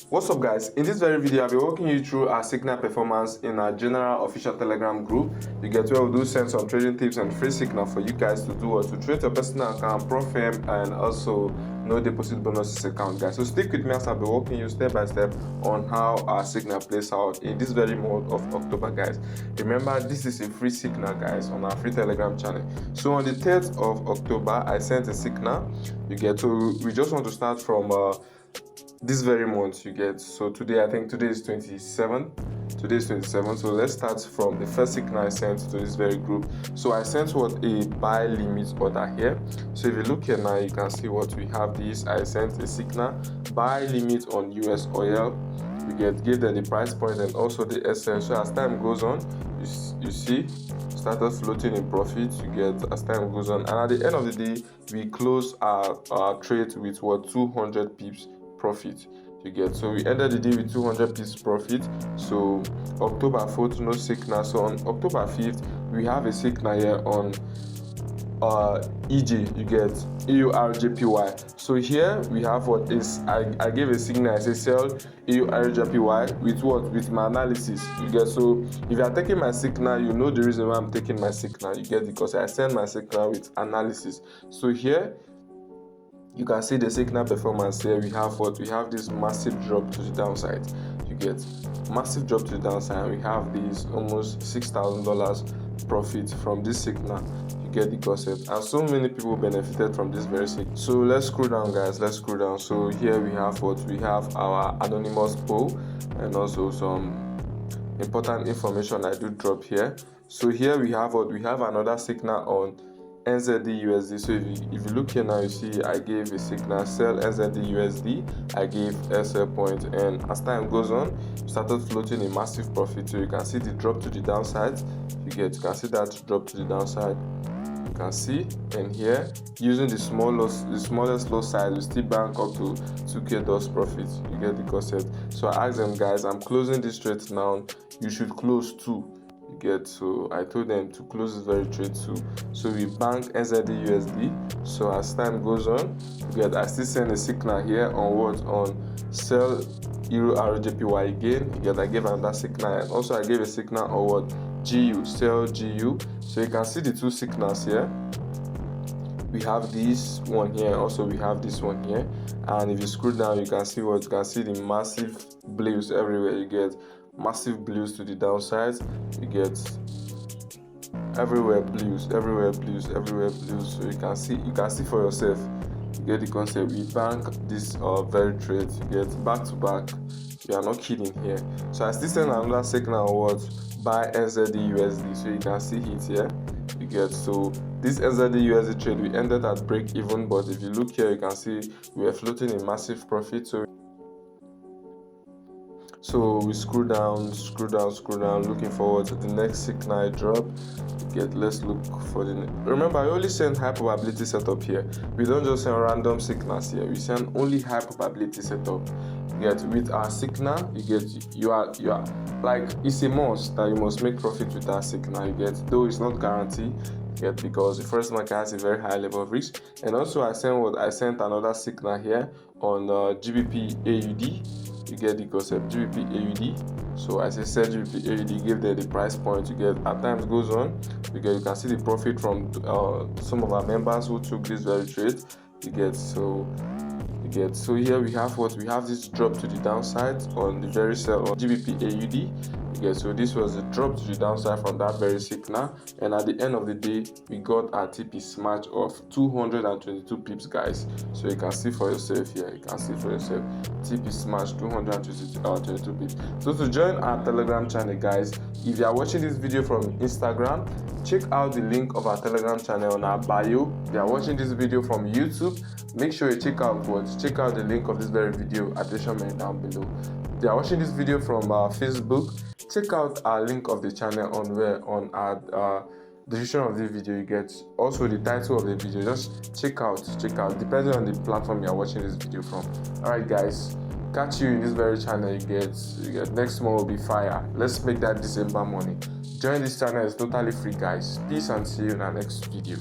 What's up guys, in this very video I'll be walking you through our signal performance in our general official telegram group. You get where we do send some trading tips and free signal for you guys to do or to create your personal account, profile, and also no deposit bonuses account, guys. So stick with me as I'll be walking you step by step on how our signal plays out in this very month of October, guys. Remember, this is a free signal, guys, on our free telegram channel. So on the 3rd of October I sent a signal. You get, so we just want to start from this very month, you get. So today, I think today is 27. So let's start from the first signal I sent to this very group. So I sent what a buy limit order here. So if you look here now, you can see what we have. This I sent a signal buy limit on US oil. You get, give them the price point and also the SL. So as time goes on, you see started floating in profit, you get, as time goes on, and at the end of the day we close our trade with what, 200 pips profit, you get. So we ended the day with 200 pips profit. So October 4th, no signal. So on October 5th we have a signal here on EJ, you get, EURJPY. So here we have what is, I gave a signal, I say sell EURJPY with what, with my analysis, you get. So if you are taking my signal, you know the reason why I'm taking my signal, you get, because I send my signal with analysis. So here you can see the signal performance. Here we have what, we have this massive drop to the downside, you get, massive drop to the downside. We have this almost $6,000 profit from this signal, you get the concept, and so many people benefited from this very signal. So let's scroll down, guys, let's scroll down. So here we have what, we have our anonymous poll and also some important information I do drop here. So here we have what, we have another signal on NZD USD. So if you look here now, you see I gave a signal sell NZD USD, I gave SL point, and as time goes on started floating a massive profit. So you can see the drop to the downside, you get, you can see that drop to the downside, you can see. And here using the smallest loss size, we still bank up to 2k dollars profit, you get the concept. So I asked them, guys, I'm closing this trade now, you should close too, you get. So I told them to close this very trade too. So we bank NZD USD. So as time goes on, you get, I still send a signal here on what, on sell Euro RJPY again, you get. I gave another signal, and also I gave a signal on what, GU, sell GU. So you can see the two signals here. We have this one here, also we have this one here, and if you scroll down you can see what, you can see the massive blues everywhere, you get, massive blues to the downside, you get, everywhere blues. So you can see for yourself, you get the concept. We bank this very trade, you get, back to back, you are not kidding here. So I still send another signal on what, buy NZD USD. So you can see it here, you get. So this NZD USD trade, we ended at break even, but if you look here you can see we are floating a massive profit. So we scroll down, looking forward to the next signal I drop. Get, let's look for the remember, I only send high probability setup here. We don't just send random signals here, we send only high probability setup. You get, with our signal, you get, you are like, it's a must that you must make profit with our signal, you get, though it's not guaranteed, yet, because the first market has a very high level of risk. And also I sent another signal here on GBP AUD, you get the concept, GBP AUD. So I say sell GBP AUD, give them the price point, you get. As time goes on, you can see the profit from some of our members who took this very trade, you get. So here we have what, we have this drop to the downside on the very sell on GBP AUD, you get. So this was a drop to the downside from that very signal, and at the end of the day we got our TP smash of 222 pips, guys. So you can see for yourself here, you can see for yourself, TP smash 222 pips. So to join our telegram channel, guys, if you are watching this video from Instagram, check out the link of our telegram channel on our bio. If you are watching this video from YouTube, make sure you check out the link of this very video at the description down below. If you are watching this video from Facebook, check out our link of the channel on our description of this video, you get, also the title of the video. Just check out depending on the platform you are watching this video from. Alright guys, catch you in this very channel, you get. Next month will be fire. Let's make that December money. Join this channel, it's totally free, guys. Peace and see you in our next video.